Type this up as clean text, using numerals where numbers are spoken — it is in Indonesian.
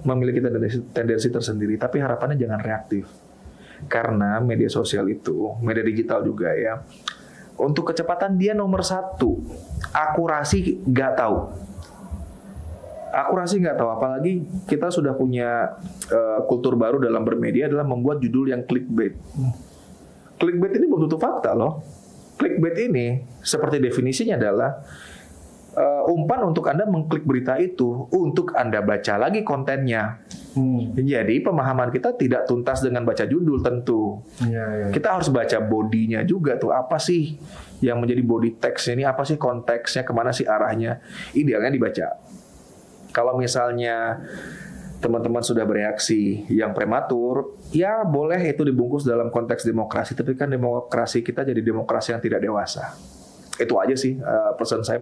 memiliki tendensi tersendiri, tapi harapannya jangan reaktif. Karena media sosial itu, media digital juga ya, untuk kecepatan dia nomor satu, akurasi nggak tahu. Akurasi nggak tahu, apalagi kita sudah punya kultur baru dalam bermedia adalah membuat judul yang clickbait. Clickbait ini belum tentu fakta loh. Clickbait ini seperti definisinya adalah umpan untuk Anda mengklik berita itu untuk Anda baca lagi kontennya. Jadi pemahaman kita tidak tuntas dengan baca judul tentu. Kita harus baca bodinya juga tuh, apa sih yang menjadi body text ini, apa sih konteksnya, kemana sih arahnya. Idealnya dibaca. Kalau misalnya teman-teman sudah bereaksi yang prematur, ya boleh itu dibungkus dalam konteks demokrasi. Tapi kan demokrasi kita jadi demokrasi yang tidak dewasa. Itu aja sih pesan saya.